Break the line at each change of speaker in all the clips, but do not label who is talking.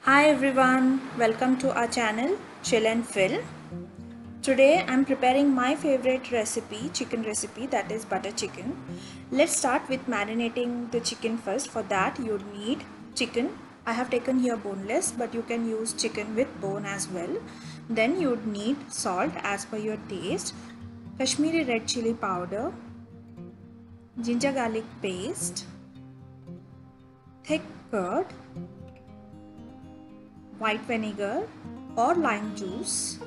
Hi everyone, welcome to our channel Chill and Fill. Today I'm preparing my favorite recipe, chicken recipe, that is butter chicken. Let's start with marinating the chicken first. For that you need chicken. I have taken here boneless, but you can use chicken with bone as well. Then you would need salt as per your taste, Kashmiri red chili powder, ginger garlic paste, thick curd, white vinegar or lime juice.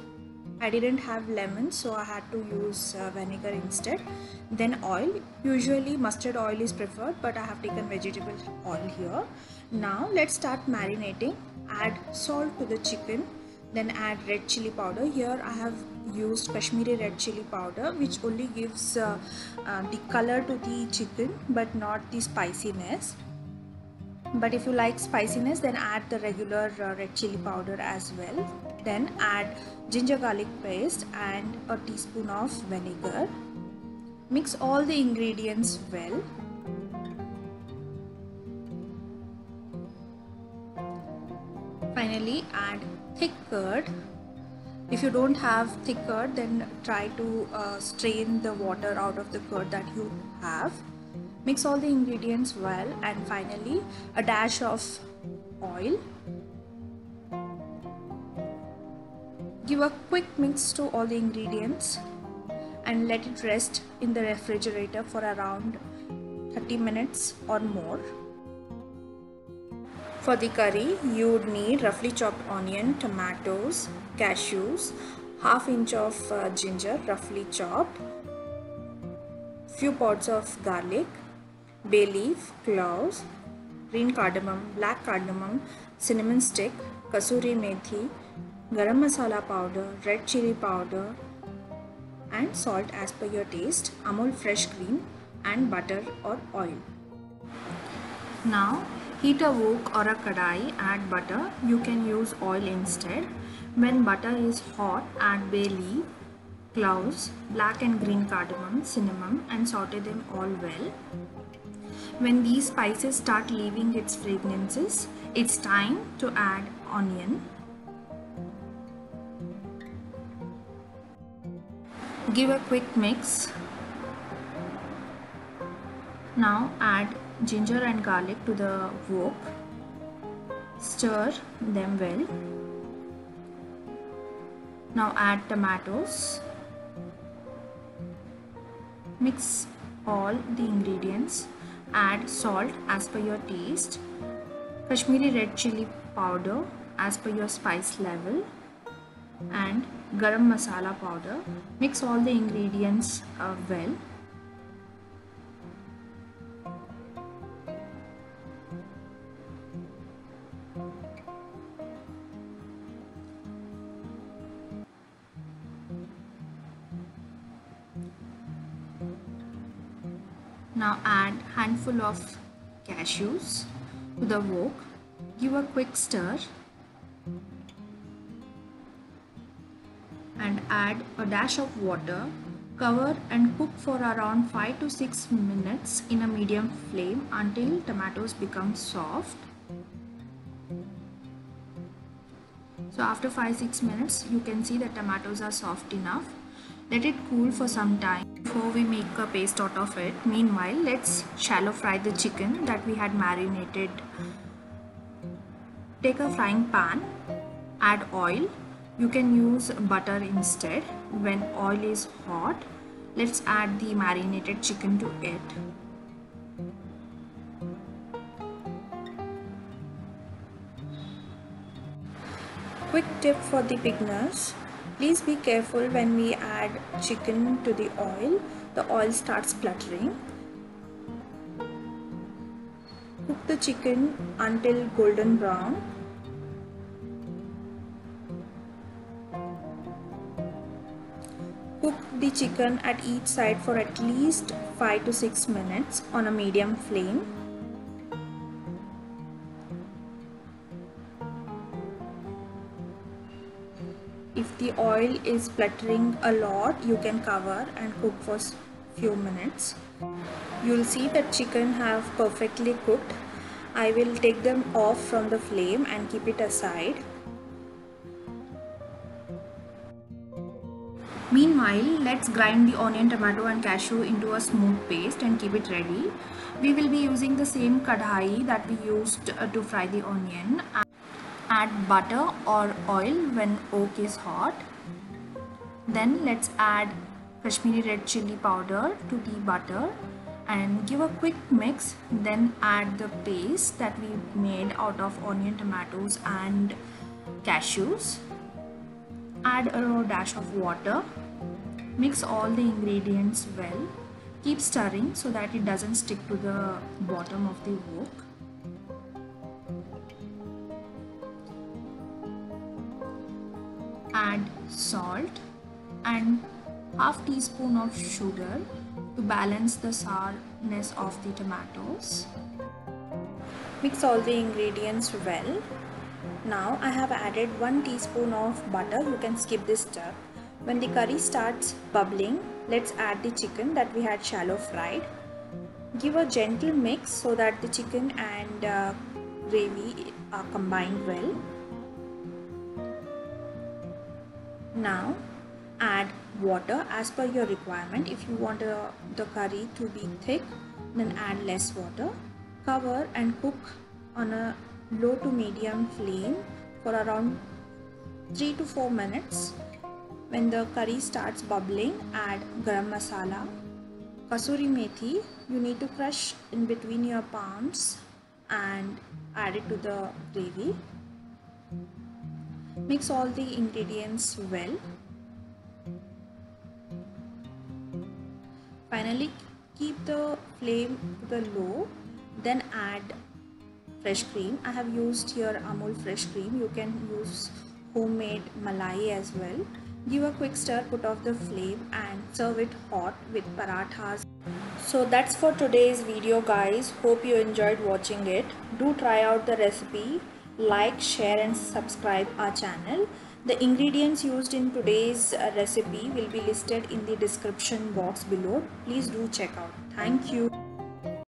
I didn't have lemon, so I had to use vinegar instead. Then oil. Usually mustard oil is preferred, but I have taken vegetable oil here. Now let's start marinating. Add salt to the chicken, then add red chili powder. Here I have used Kashmiri red chili powder, which only gives the color to the chicken but not the spiciness. But if you like spiciness, then add the regular red chili powder as well. Then add ginger garlic paste and a teaspoon of vinegar. Mix all the ingredients well. Finally add thick curd. If you don't have thick curd, then try to strain the water out of the curd that you have. Mix all the ingredients well, and finally a dash of oil. Give a quick mix to all the ingredients and let it rest in the refrigerator for around 30 minutes or more. For the curry, you would need roughly chopped onion, tomatoes, cashews, half inch of ginger roughly chopped, few pods of garlic, bay leaf, cloves, green cardamom, black cardamom, cinnamon stick, kasuri methi, garam masala powder, red chili powder, and salt as per your taste, Amul fresh cream, and butter or oil. Now heat a wok or a kadai, add butter. You can use oil instead. When butter is hot, add bay leaf, cloves, black and green cardamom, cinnamon, and saute them all well. When these spices start leaving its fragrances, it's time to add onion. Give a quick mix. Now add ginger and garlic to the wok. Stir them well. Now add tomatoes. Mix all the ingredients. Add salt as per your taste, Kashmiri red chili powder as per your spice level, and garam masala powder. Mix all the ingredients well. Now add handful of cashews to the wok. Give a quick stir and add a dash of water. Cover and cook for around 5 to 6 minutes in a medium flame until tomatoes become soft. So after 5-6 minutes, you can see that tomatoes are soft enough. Let it cool for some time before we make a paste out of it. Meanwhile, let's shallow fry the chicken that we had marinated. Take a frying pan, add oil. You can use butter instead. When oil is hot, let's add the marinated chicken to it. Quick tip for the beginners. Please be careful when we add chicken to the oil starts spluttering. Cook the chicken until golden brown. Cook the chicken at each side for at least 5 to 6 minutes on a medium flame. If the oil is spluttering a lot, you can cover and cook for few minutes. You'll see that chicken have perfectly cooked I will take them off from the flame and keep it aside. Meanwhile, let's grind the onion, tomato and cashew into a smooth paste and keep it ready. We will be using the same kadhai that we used to fry the onion. Add butter or oil when oak is hot. Then let's add Kashmiri red chilli powder to the butter and give a quick mix. Then add the paste that we made out of onion, tomatoes and cashews. Add a dash of water. Mix all the ingredients well. Keep stirring so that it doesn't stick to the bottom of the wok. Add salt and half teaspoon of sugar to balance the sourness of the tomatoes. Mix all the ingredients well. Now I have added 1 teaspoon of butter. You can skip this step. When the curry starts bubbling, let's add the chicken that we had shallow fried. Give a gentle mix so that the chicken and gravy are combined well. Now add water as per your requirement. If you want the curry to be thick, then add less water. Cover and cook on a low to medium flame for around 3 to 4 minutes. When the curry starts bubbling, add garam masala, kasuri methi. You need to crush in between your palms and add it to the gravy. Mix all the ingredients well. Finally, keep the flame to the low. Then add fresh cream. I have used here Amul fresh cream. You can use homemade malai as well. Give a quick stir, put off the flame and serve it hot with parathas. So that's for today's video guys. Hope you enjoyed watching it. Do try out the recipe. Like, share and subscribe our channel. The ingredients used in today's recipe will be listed in the description box below. Please do check out. Thank you.